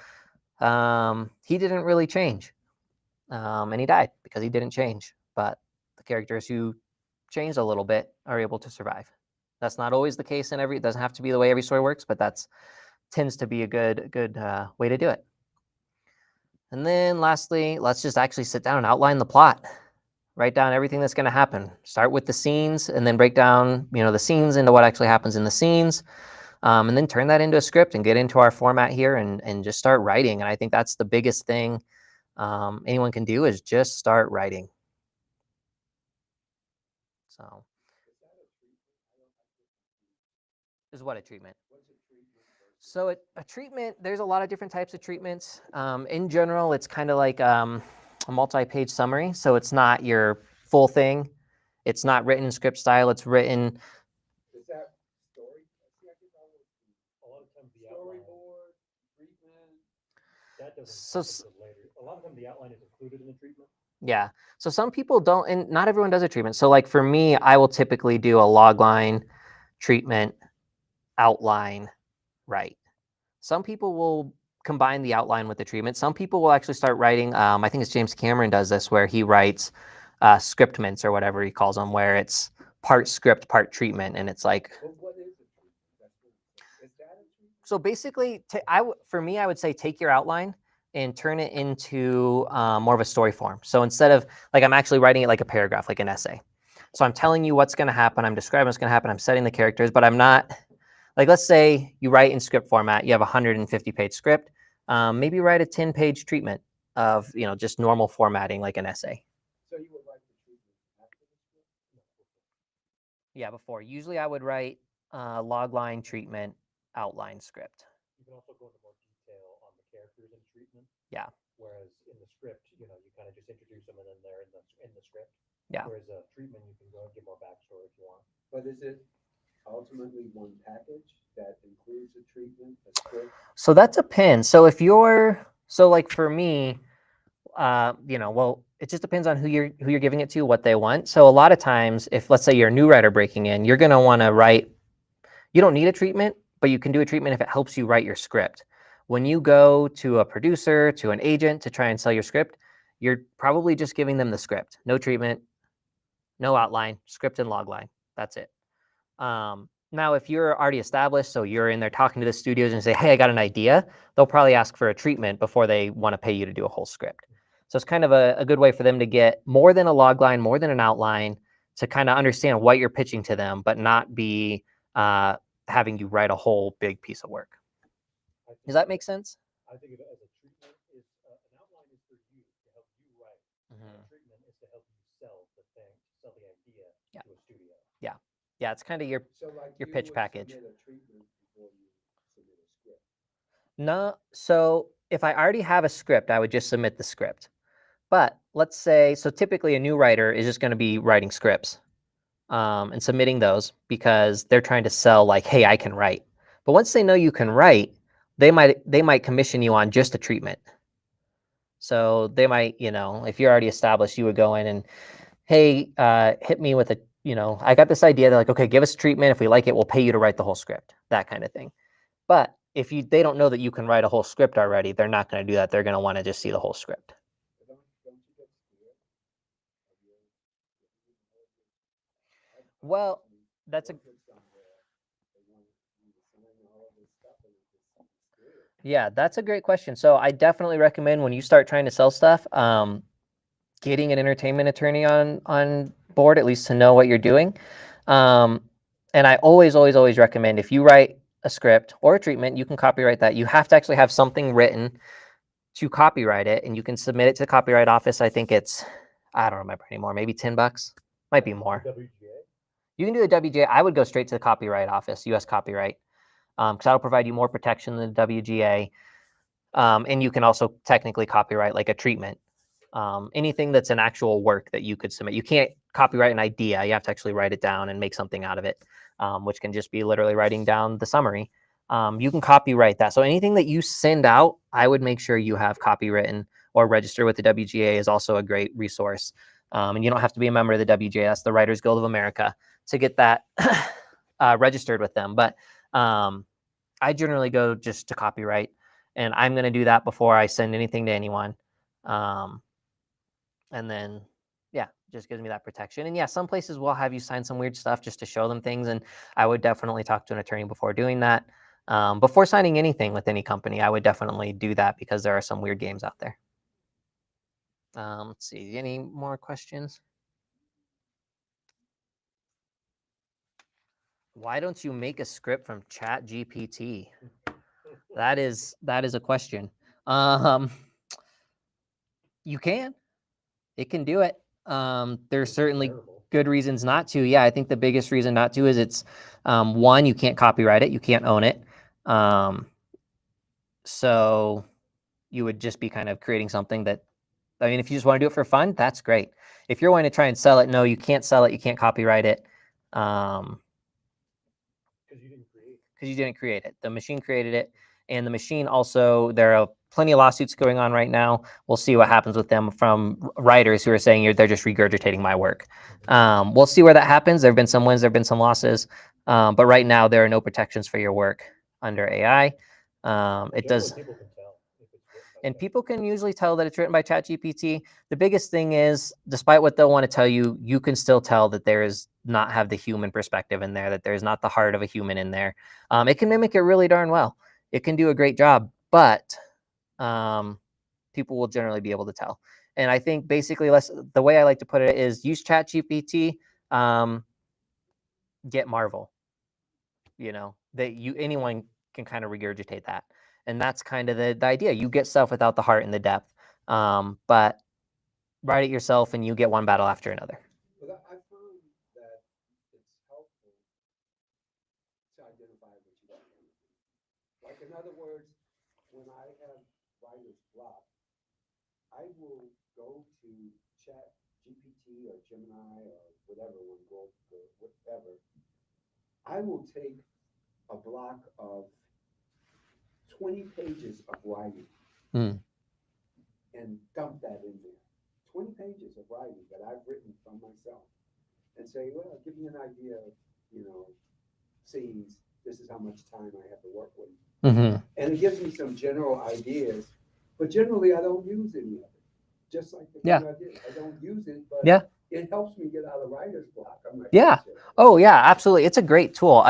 he didn't really change, and he died because he didn't change. But the characters who changed a little bit are able to survive. That's not always the case in it doesn't have to be the way every story works, but that's tends to be a good way to do it. And then lastly, let's just actually sit down and outline the plot. Write down everything that's going to happen. Start with the scenes and then break down, the scenes into what actually happens in the scenes. And then turn that into a script and get into our format here and just start writing. And I think that's the biggest thing anyone can do is just start writing. So, is what a treatment? So a treatment, there's a lot of different types of treatments. In general, it's kind of like a multi-page summary. So it's not your full thing. It's not written in script style. It's written. Is that story? A lot of times the Storyboard, treatment. that doesn't So come until later. A lot of times the outline is included in the treatment. Yeah. So some people don't, and not everyone does a treatment. So like for me, I will typically do a log line, treatment, outline, right. Some people will combine the outline with the treatment. Some people will actually start writing, I think it's James Cameron does this, where he writes scriptments or whatever he calls them, where it's part script, part treatment. And it's like, Well, what is a treatment? Is that a treatment? so basically, for me, I would say take your outline and turn it into more of a story form. So instead of like, I'm actually writing it like a paragraph, like an essay. So I'm telling you what's going to happen. I'm describing what's going to happen. I'm setting the characters, but I'm not like, let's say you write in script format. You have a 150-page script. Maybe write a 10-page treatment of, just normal formatting, like an essay. So you would write the treatment after the script? Yeah, before. Usually I would write log line, treatment, outline, script. You can also go into more detail on the characters in treatment. Yeah. Whereas in the script, you kind of just introduce them and then they're in the script. Yeah. Whereas a treatment, you can go and give more backstory if you want. But is it ultimately one package that includes a treatment, a script? So that depends. So like for me, well, it just depends on who you're giving it to, what they want. So a lot of times, if let's say you're a new writer breaking in, you're going to want to write. You don't need a treatment, but you can do a treatment if it helps you write your script. When you go to a producer, to an agent to try and sell your script, you're probably just giving them the script. No treatment, no outline, script and log line. That's it. Now, if you're already established, so you're in there talking to the studios and say, hey, I got an idea, they'll probably ask for a treatment before they want to pay you to do a whole script. So it's kind of a good way for them to get more than a log line, more than an outline, to kind of understand what you're pitching to them, but not be having you write a whole big piece of work. Does that make sense? I think of it as a treatment is an outline is for you to help you write. And a treatment is to help you sell the thing, sell the idea to a studio. Yeah, it's kind of your pitch package. Submit a treatment before you submit a script. No, so if I already have a script, I would just submit the script. But let's say, so typically a new writer is just going to be writing scripts and submitting those because they're trying to sell like, hey, I can write. But once they know you can write, they might commission you on just a treatment. So they might, if you're already established, you would go in and, hey, hit me with a, I got this idea. They're like, okay, give us a treatment. If we like it, we'll pay you to write the whole script, that kind of thing. But if they don't know that you can write a whole script already, they're not going to do that. They're going to want to just see the whole script. Well, that's a great question. So I definitely recommend when you start trying to sell stuff, getting an entertainment attorney on board, at least to know what you're doing. And I always recommend if you write a script or a treatment, you can copyright that. You have to actually have something written to copyright it, and you can submit it to the copyright office. I think it's, I don't remember anymore, maybe $10, might be more. WGA? You can do the WGA. I would go straight to the copyright office, US copyright, because that'll provide you more protection than the WGA. And you can also technically copyright like a treatment. Anything that's an actual work that you could submit. You can't copyright an idea. You have to actually write it down and make something out of it, which can just be literally writing down the summary. You can copyright that. So anything that you send out, I would make sure you have copywritten or register with the WGA is also a great resource. And you don't have to be a member of the WGA. That's the Writers Guild of America to get that registered with them. But I generally go just to copyright, and I'm going to do that before I send anything to anyone. And then, just gives me that protection. And some places will have you sign some weird stuff just to show them things. And I would definitely talk to an attorney before doing that. Before signing anything with any company, I would definitely do that because there are some weird games out there. Let's see, any more questions? Why don't you make a script from Chat GPT? That is a question. You can. It can do it. There's certainly Terrible. good reasons not to. Yeah, I think the biggest reason not to is it's one, you can't copyright it, you can't own it. So you would just be kind of creating something that, I mean, if you just want to do it for fun, that's great. If you're wanting to try and sell it, no, you can't sell it, you can't copyright it. Because you didn't create it. Because you didn't create it. The machine created it. And the machine also, there are plenty of lawsuits going on right now. We'll see what happens with them from writers who are saying they're just regurgitating my work. We'll see where that happens. There have been some wins, there have been some losses. But right now, there are no protections for your work under AI. It Generally, does. people can tell if it's written by And ChatGPT. people can usually tell that it's written by ChatGPT. The biggest thing is, despite what they'll want to tell you, you can still tell that there is not have the human perspective in there, that there's not the heart of a human in there. It can mimic it really darn well. It can do a great job, but people will generally be able to tell. And I think basically, the way I like to put it is use ChatGPT, get Marvel. You know, that anyone can kind of regurgitate that. And that's kind of the idea. You get stuff without the heart and the depth, but write it yourself and you get one battle after another. But I found that it's helpful to identify what you don't want to do. Like, in other words, when I have writer's block, I will go to Chat GPT or Gemini or whatever one, whatever. I will take a block of 20 pages of writing and dump that in there. 20 pages of writing that I've written from myself and say, well, give me an idea of, scenes. This is how much time I have to work with. And it gives me some general ideas, but generally I don't use any of it. Just like the thing I did. I don't use it, but it helps me get out of writer's block. I'm like, oh yeah, absolutely. It's a great tool.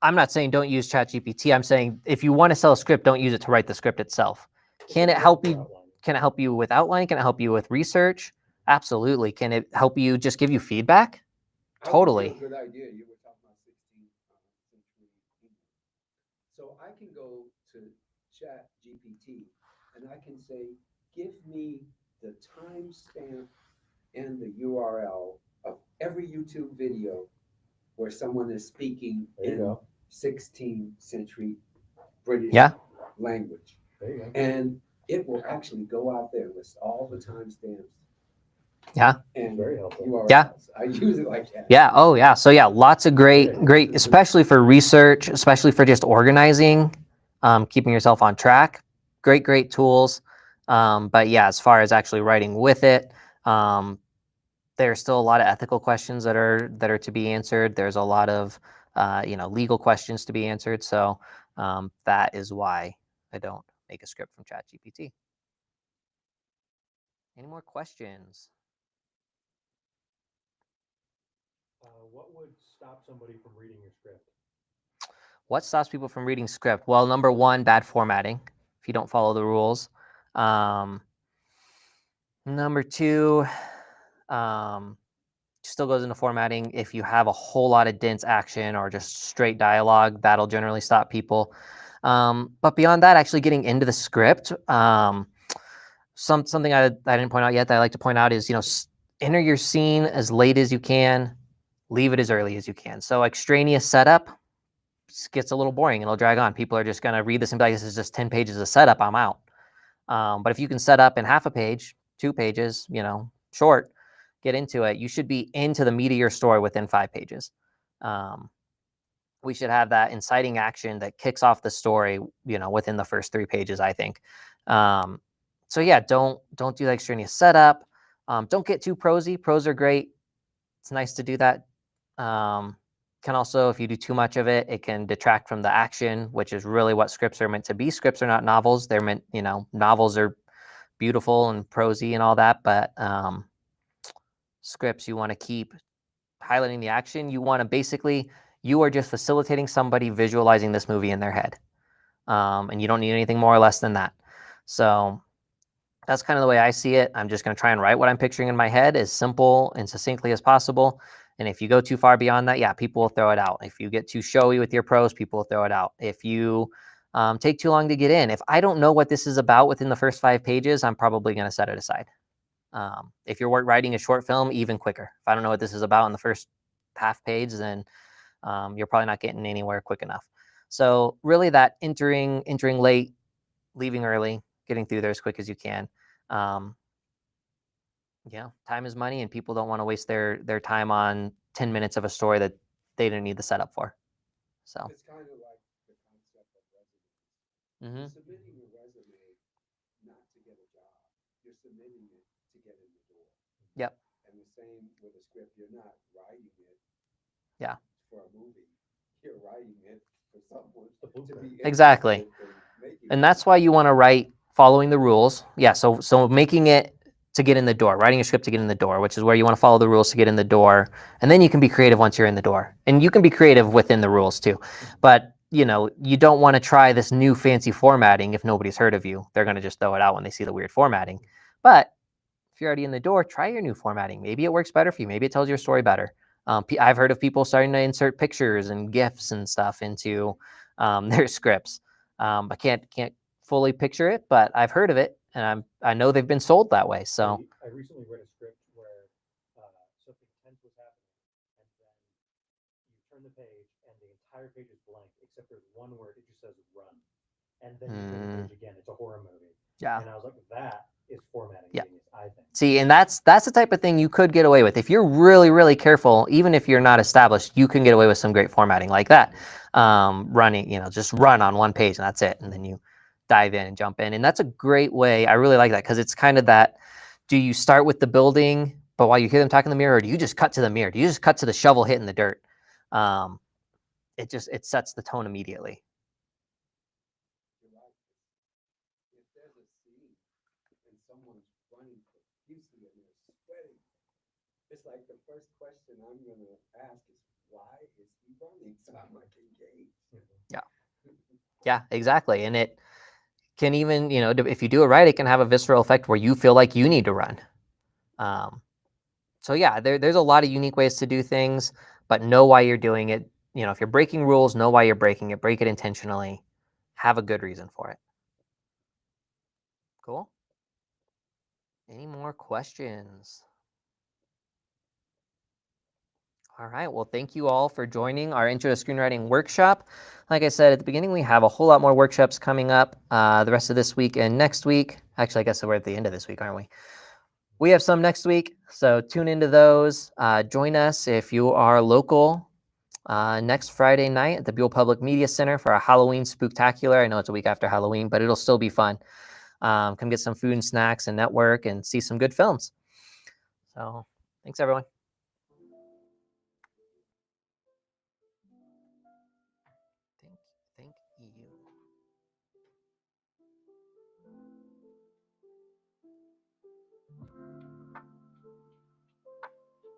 I'm not saying don't use ChatGPT. I'm saying if you want to sell a script, don't use it to write the script itself. Can it help you? Can it help you with outlining? Can it help you with research? Absolutely. Can it help you just give you feedback? Totally. Good idea. You were talking about 16th century English. So I can go to Chat GPT and I can say, give me the timestamp and the URL of every YouTube video where someone is speaking in 16th century British language. There you go. And it will actually go out there and list all the timestamps. And Very helpful. URLs. I use it like that. Yeah. Oh yeah. So yeah, lots of great, especially for research, especially for just organizing, keeping yourself on track. Great tools. But yeah, as far as actually writing with it, there's still a lot of ethical questions that are to be answered. There's a lot of legal questions to be answered. So that is why I don't make a script from ChatGPT. Any more questions? What would stop somebody from reading your script? What stops people from reading script? Well, number one, bad formatting. If you don't follow the rules. Number two, still goes into formatting. If you have a whole lot of dense action or just straight dialogue, that'll generally stop people. But beyond that, actually getting into the script, something I didn't point out yet that I like to point out is, enter your scene as late as you can, leave it as early as you can. So extraneous setup gets a little boring. It'll drag on. People are just going to read this and be like, this is just 10 pages of setup. I'm out. But if you can set up in half a page, 2 pages, short, get into it. You should be into the meat of your story within 5 pages. We should have that inciting action that kicks off the story, within the first 3 pages, I think. So yeah, don't do the extraneous setup. Don't get too prosy. Pros are great. It's nice to do that. Can also, if you do too much of it, it can detract from the action, which is really what scripts are meant to be. Scripts are not novels. They're meant, novels are beautiful and prosy and all that, but scripts, you want to keep highlighting the action. You want to basically, you are just facilitating somebody visualizing this movie in their head. And you don't need anything more or less than that. So that's kind of the way I see it. I'm just going to try and write what I'm picturing in my head as simple and succinctly as possible. And if you go too far beyond that, yeah, people will throw it out. If you get too showy with your prose, people will throw it out. If you take too long to get in, if I don't know what this is about within the first 5 pages, I'm probably going to set it aside. If you're writing a short film, even quicker. If I don't know what this is about in the first half page, then you're probably not getting anywhere quick enough. So really that entering late, leaving early, getting through there as quick as you can. Yeah, time is money, and people don't want to waste their time on 10 minutes of a story that they didn't need the setup for. So. It's kind of like the concept of resume. Mm-hmm. You're submitting a resume not to get a job. You're submitting it to get in the door. Yep. And the same with a script. You're not writing it. Yeah. For a movie, you're writing it for someone to be exactly. And that's why you want to write following the rules. Yeah. So making it to get in the door, writing a script to get in the door, which is where you want to follow the rules to get in the door, and then you can be creative once you're in the door, and you can be creative within the rules too. But you don't want to try this new fancy formatting if nobody's heard of you. They're going to just throw it out when they see the weird formatting. But if you're already in the door, try your new formatting. Maybe it works better for you. Maybe it tells your story better. I've heard of people starting to insert pictures and GIFs and stuff into their scripts. I can't fully picture it, but I've heard of it, and I know they've been sold that way. So I recently read a script where something tense was happening, and then you turn the page, and the entire page is blank except there's one word. It just says "run," and then you turn the page again. It's a horror movie. Yeah. And I was like, that is formatting Yeah. genius, I think. See, and that's the type of thing you could get away with if you're really, really careful. Even if you're not established, you can get away with some great formatting like that. Running, just run on one page and that's it, and then you dive in and jump in, and that's a great way. I really like that because it's kind of that. Do you start with the building, but while you hear them talk in the mirror, or do you just cut to the mirror? Do you just cut to the shovel hitting the dirt? It sets the tone immediately. If there's a scene and someone's running profusely and they're sweating, it's like the first question I'm going to ask is, why is he running? So I'm like engaged. Yeah. Yeah, exactly. And it can even, if you do it right, it can have a visceral effect where you feel like you need to run. So yeah, there's a lot of unique ways to do things, but know why you're doing it. If you're breaking rules, know why you're breaking it. Break it intentionally. Have a good reason for it. Cool. Any more questions? All right. Well, thank you all for joining our Intro to Screenwriting workshop. Like I said at the beginning, we have a whole lot more workshops coming up the rest of this week and next week. Actually, I guess we're at the end of this week, aren't we? We have some next week, so tune into those. Join us if you are local next Friday night at the Buell Public Media Center for a Halloween spooktacular. I know it's a week after Halloween, but it'll still be fun. Come get some food and snacks and network and see some good films. So thanks, everyone. Thank you.